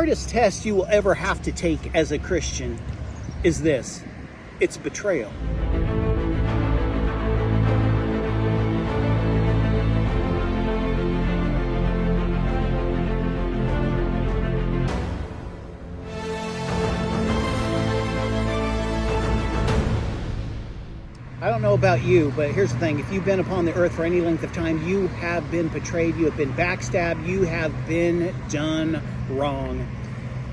hardest test you will ever have to take as a Christian is this. It's betrayal. I don't know about you, but here's the thing. If you've been upon the earth for any length of time, you have been betrayed, you have been backstabbed, you have been done wrong.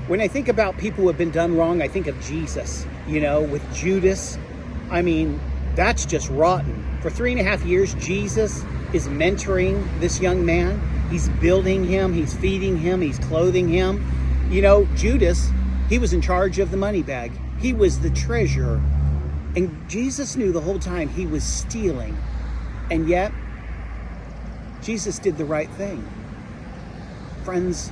When I think about people who have been done wrong, I think of Jesus, with Judas. I mean, that's just rotten. For 3.5 years, Jesus is mentoring this young man. He's building him, he's feeding him, he's clothing him. Judas, he was in charge of the money bag. He was the treasurer. And Jesus knew the whole time he was stealing. And yet, Jesus did the right thing. Friends,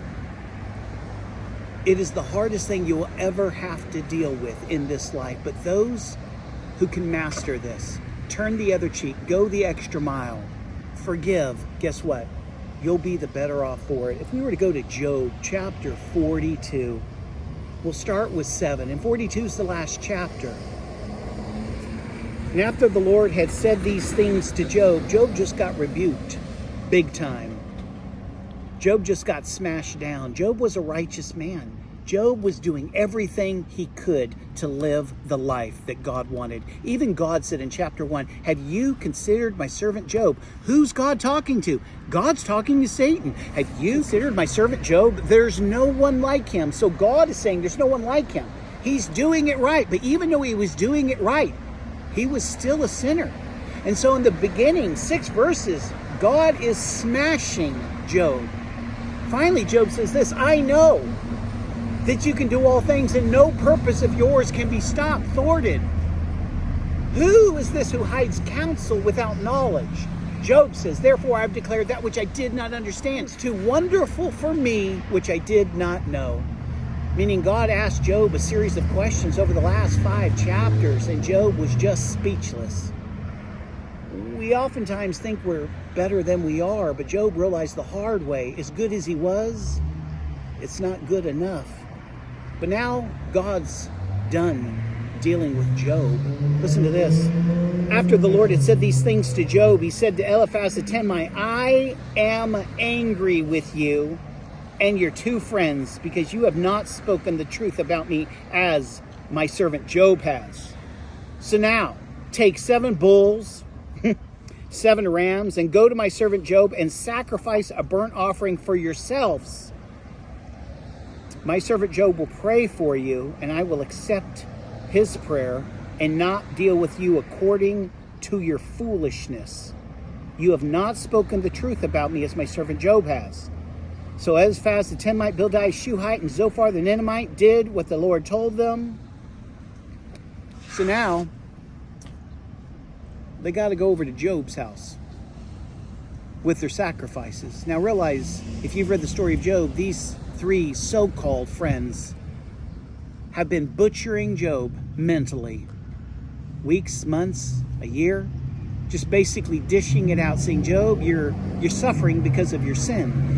it is the hardest thing you will ever have to deal with in this life. But those who can master this, turn the other cheek, go the extra mile, forgive, guess what? You'll be the better off for it. If we were to go to Job chapter 42, we'll start with 7. And 42 is the last chapter. And after the Lord had said these things to Job, Job just got rebuked big time. Job just got smashed down. Job was a righteous man. Job was doing everything he could to live the life that God wanted. Even God said in chapter 1, have you considered my servant Job? Who's God talking to? God's talking to Satan. Have you considered my servant Job? There's no one like him. So God is saying there's no one like him. He's doing it right. But even though he was doing it right, he was still a sinner. And so in the beginning, 6 verses, God is smashing Job. Finally, Job says this, I know that you can do all things and no purpose of yours can be stopped, thwarted. Who is this who hides counsel without knowledge? Job says, therefore I've declared that which I did not understand. It's too wonderful for me, which I did not know. Meaning God asked Job a series of questions over the last 5 chapters, and Job was just speechless. We oftentimes think we're better than we are, but Job realized the hard way, as good as he was, it's not good enough. But now God's done dealing with Job. Listen to this. After the Lord had said these things to Job, he said to Eliphaz the Temanite, I am angry with you and your 2 friends, because you have not spoken the truth about me as my servant Job has. So now, take 7 bulls, 7 rams, and go to my servant Job and sacrifice a burnt offering for yourselves. My servant Job will pray for you, and I will accept his prayer and not deal with you according to your foolishness. You have not spoken the truth about me as my servant Job has. So Eliphaz the Temanite, Bildad, Shuhite, and Zophar the Nenamite did what the Lord told them. So now, they got to go over to Job's house with their sacrifices. Now realize, if you've read the story of Job, these 3 so-called friends have been butchering Job mentally. Weeks, months, a year, just basically dishing it out, saying, Job, you're suffering because of your sin.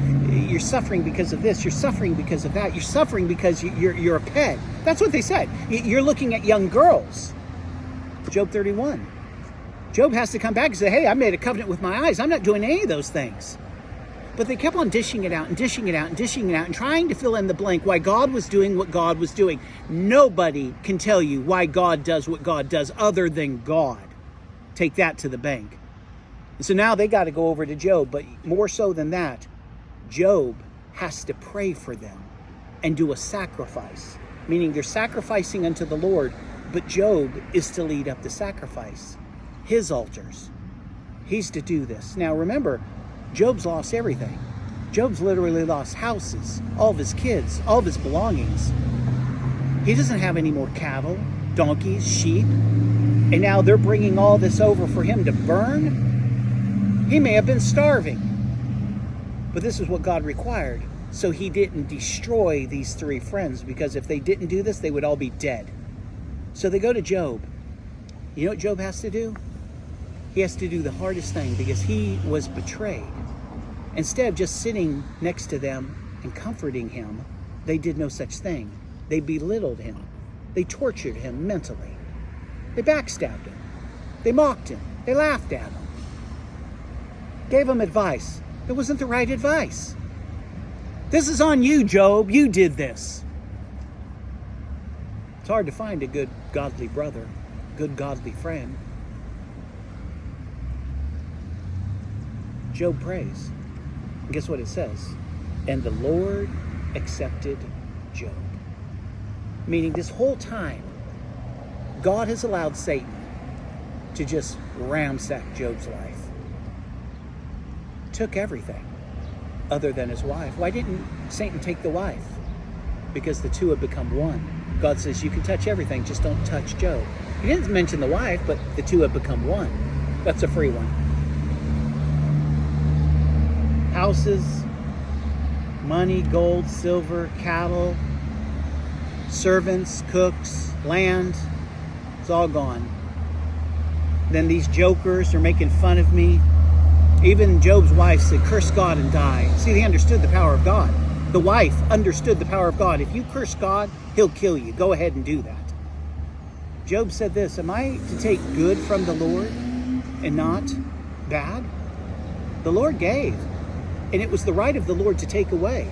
You're suffering because of this. You're suffering because of that. You're suffering because you're a pet. That's what they said. You're looking at young girls. Job 31. Job has to come back and say, hey, I made a covenant with my eyes. I'm not doing any of those things. But they kept on dishing it out and dishing it out and dishing it out and trying to fill in the blank why God was doing what God was doing. Nobody can tell you why God does what God does other than God. Take that to the bank. And so now they got to go over to Job. But more so than that, Job has to pray for them and do a sacrifice. Meaning they're sacrificing unto the Lord, but Job is to lead up the sacrifice. His altars. He's to do this. Now remember, Job's lost everything. Job's literally lost houses, all of his kids, all of his belongings. He doesn't have any more cattle, donkeys, sheep. And now they're bringing all this over for him to burn. He may have been starving. But this is what God required. So he didn't destroy these 3 friends, because if they didn't do this, they would all be dead. So they go to Job. You know what Job has to do? He has to do the hardest thing, because he was betrayed. Instead of just sitting next to them and comforting him, They did no such thing. They belittled him. They tortured him mentally. They backstabbed him. They mocked him. They laughed at him. Gave him advice that wasn't the right advice. This is on you, Job. You did this. It's hard to find a good godly brother, good godly friend. Job prays. And guess what it says? And the Lord accepted Job. Meaning this whole time, God has allowed Satan to just ransack Job's life. Took everything other than his wife. Why didn't Satan take the wife? Because the two have become one. God says you can touch everything, just don't touch Job. He didn't mention the wife, but the two have become one. That's a free one. Houses, money, gold, silver, cattle, servants, cooks, land, it's all gone. Then these jokers are making fun of me. Even Job's wife said, curse God and die. See, they understood the power of God. The wife understood the power of God. If you curse God, he'll kill you. Go ahead and do that. Job said this, am I to take good from the Lord and not bad? The Lord gave, and it was the right of the Lord to take away.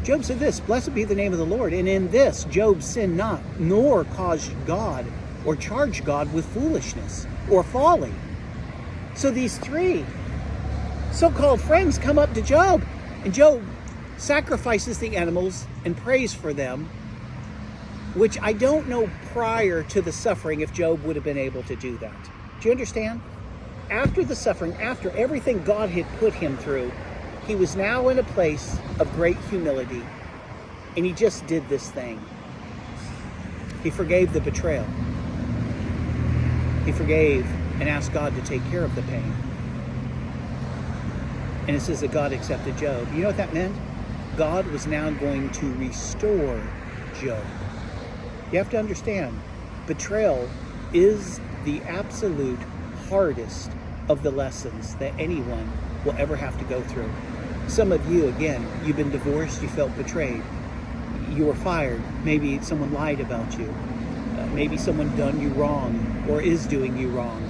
Job said this, blessed be the name of the Lord. And in this, Job sinned not, nor caused God or charged God with foolishness or folly. So these three so-called friends come up to Job, and Job sacrifices the animals and prays for them, which I don't know prior to the suffering if Job would have been able to do that. Do you understand? After the suffering, after everything God had put him through, he was now in a place of great humility, and he just did this thing. He forgave the betrayal. He forgave and asked God to take care of the pain. And it says that God accepted Job. You know what that meant? God was now going to restore Job. You have to understand, betrayal is the absolute hardest of the lessons that anyone will ever have to go through. Some of you, again, you've been divorced, you felt betrayed. You were fired. Maybe someone lied about you. Maybe someone done you wrong or is doing you wrong.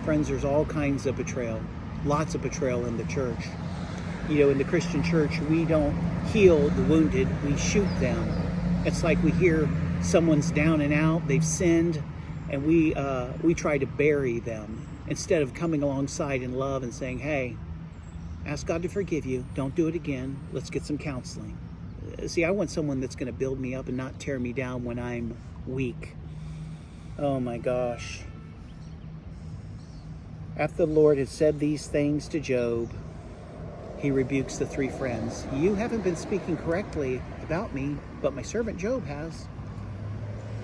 Friends, there's all kinds of betrayal. Lots of betrayal in the church. You know, in the Christian church, we don't heal the wounded, we shoot them. It's like we hear someone's down and out, they've sinned, and we try to bury them instead of coming alongside in love and saying, hey, ask God to forgive you, don't do it again, let's get some counseling. See, I want someone that's going to build me up and not tear me down when I'm weak. Oh my gosh. After the Lord had said these things to Job, he rebukes the three friends. You haven't been speaking correctly about me, but my servant Job has.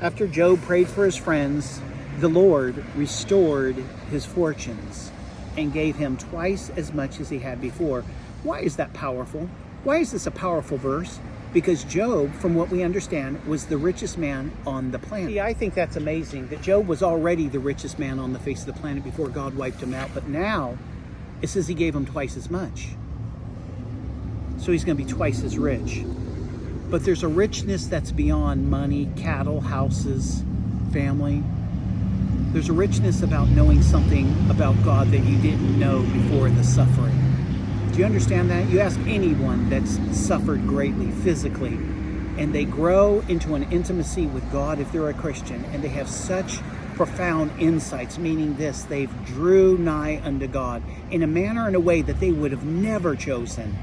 After Job prayed for his friends, the Lord restored his fortunes and gave him twice as much as he had before. Why is that powerful? Why is this a powerful verse? Because Job, from what we understand, was the richest man on the planet. See, I think that's amazing that Job was already the richest man on the face of the planet before God wiped him out. But now it says he gave him twice as much. So he's going to be twice as rich. But there's a richness that's beyond money, cattle, houses, family. There's a richness about knowing something about God that you didn't know before the suffering. Do you understand that? You ask anyone that's suffered greatly physically, and they grow into an intimacy with God if they're a Christian, and they have such profound insights, meaning this, they've drew nigh unto God in a manner and a way that they would have never chosen.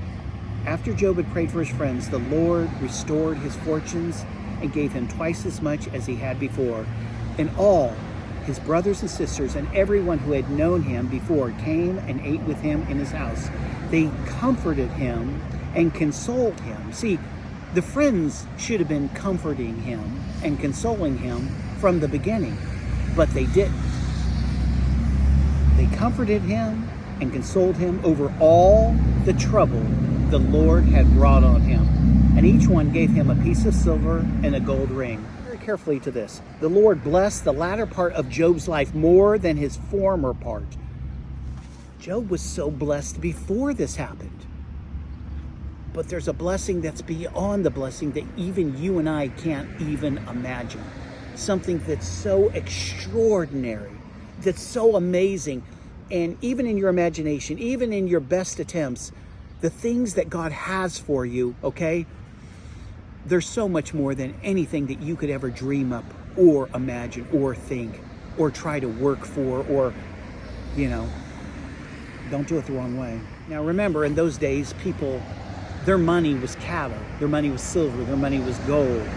After Job had prayed for his friends, the Lord restored his fortunes and gave him twice as much as he had before. And all his brothers and sisters and everyone who had known him before came and ate with him in his house. They comforted him and consoled him. See, the friends should have been comforting him and consoling him from the beginning, but they didn't. They comforted him and consoled him over all the trouble the Lord had brought on him. And each one gave him a piece of silver and a gold ring. Very carefully to this. The Lord blessed the latter part of Job's life more than his former part. Job was so blessed before this happened. But there's a blessing that's beyond the blessing that even you and I can't even imagine. Something that's so extraordinary, that's so amazing. And even in your imagination, even in your best attempts, the things that God has for you, okay, there's so much more than anything that you could ever dream up or imagine or think or try to work for, or, don't do it the wrong way. Now remember, in those days, people, their money was cattle, their money was silver, their money was gold.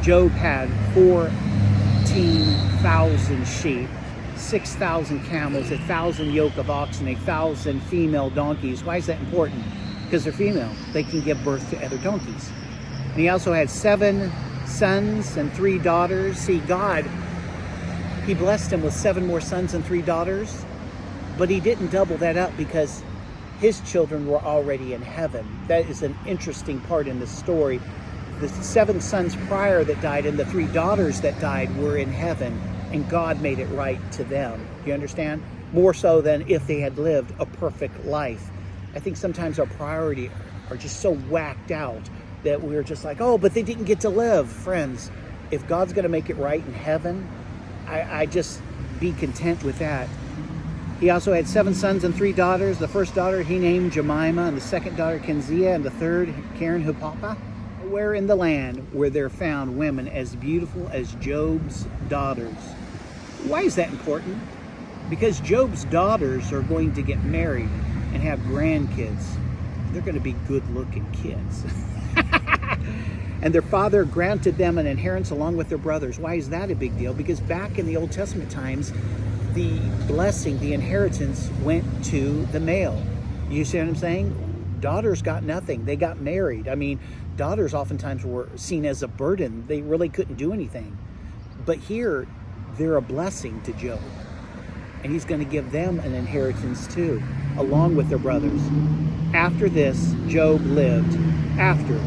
Job had 14,000 sheep, 6,000 camels, 1,000 yoke of oxen, 1,000 female donkeys. Why is that important? Because they're female. They can give birth to other donkeys. And he also had 7 sons and 3 daughters. See, God, he blessed him with 7 more sons and 3 daughters, but he didn't double that up because his children were already in heaven. That is an interesting part in the story. The 7 sons prior that died and the 3 daughters that died were in heaven, and God made it right to them. You understand? More so than if they had lived a perfect life. I think sometimes our priorities are just so whacked out that we're just like, oh, but they didn't get to live. Friends, if God's going to make it right in heaven, I just be content with that. He also had 7 sons and 3 daughters. The first daughter he named Jemima, and the second daughter Kenziah, and the third Karen Hupapa. Where in the land were there found women as beautiful as Job's daughters? Why is that important? Because Job's daughters are going to get married and have grandkids. They're going to be good-looking kids. And their father granted them an inheritance along with their brothers. Why is that a big deal? Because back in the Old Testament times, the blessing, the inheritance went to the male. You see what I'm saying? Daughters got nothing. They got married. I mean, daughters oftentimes were seen as a burden. They really couldn't do anything. But here, they're a blessing to Job. And he's going to give them an inheritance too, along with their brothers. After this, Job lived after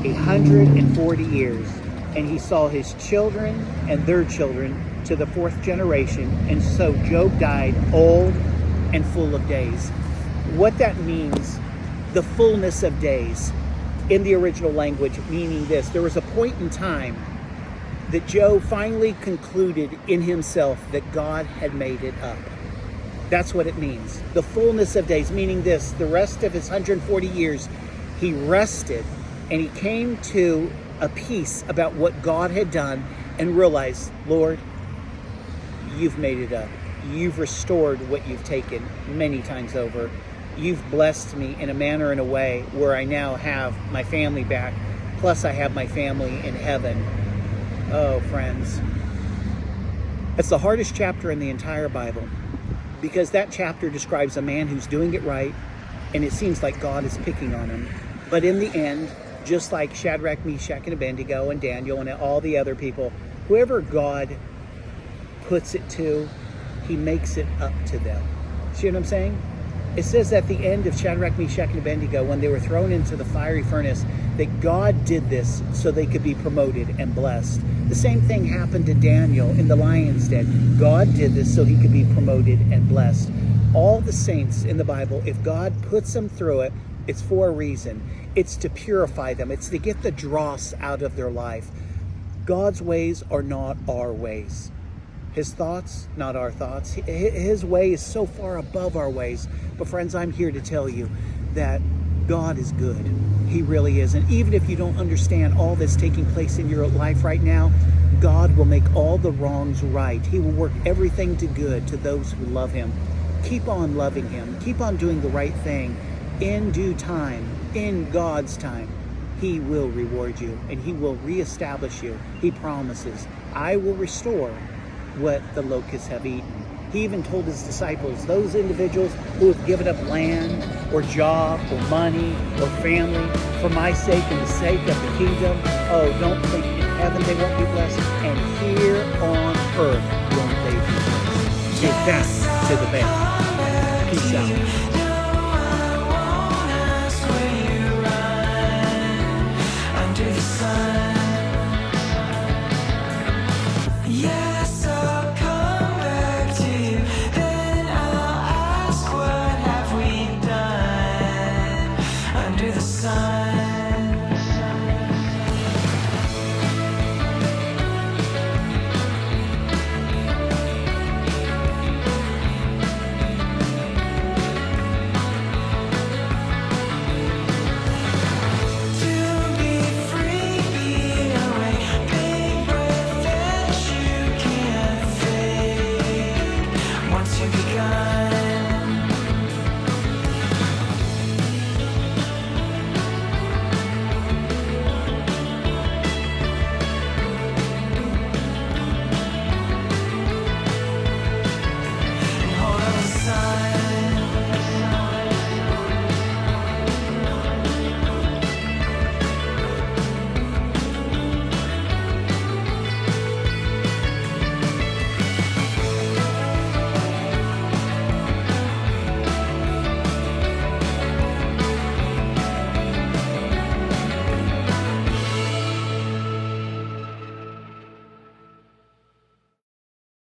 140 years, and he saw his children and their children to the 4th generation, and so Job died old and full of days. What that means, the fullness of days, in the original language, meaning this: there was a point in time that Job finally concluded in himself that God had made it up. That's what it means. The fullness of days, meaning this: the rest of his 140 years, he rested, and he came to a peace about what God had done and realized, Lord, you've made it up. You've restored what you've taken many times over. You've blessed me in a manner and a way where I now have my family back, plus I have my family in heaven. Oh, friends, it's the hardest chapter in the entire Bible, because that chapter describes a man who's doing it right, and it seems like God is picking on him. But in the end, just like Shadrach, Meshach, and Abednego, and Daniel, and all the other people, whoever God puts it to, he makes it up to them. See what I'm saying? It says at the end of Shadrach, Meshach, and Abednego, when they were thrown into the fiery furnace, that God did this so they could be promoted and blessed. The same thing happened to Daniel in the lion's den. God did this so he could be promoted and blessed. All the saints in the Bible, if God puts them through it, it's for a reason. It's to purify them. It's to get the dross out of their life. God's ways are not our ways. His thoughts, not our thoughts. His way is so far above our ways. But friends, I'm here to tell you that God is good. He really is. And even if you don't understand all that's taking place in your life right now, God will make all the wrongs right. He will work everything to good to those who love him. Keep on loving him. Keep on doing the right thing. In due time, in God's time, he will reward you and he will reestablish you. He promises, I will restore what the locusts have eaten. He even told his disciples, those individuals who have given up land or job or money or family for my sake and the sake of the kingdom, oh, don't think in heaven they won't be blessed, and here on earth won't they be blessed. Give that to the bank. Peace out. Under the sun.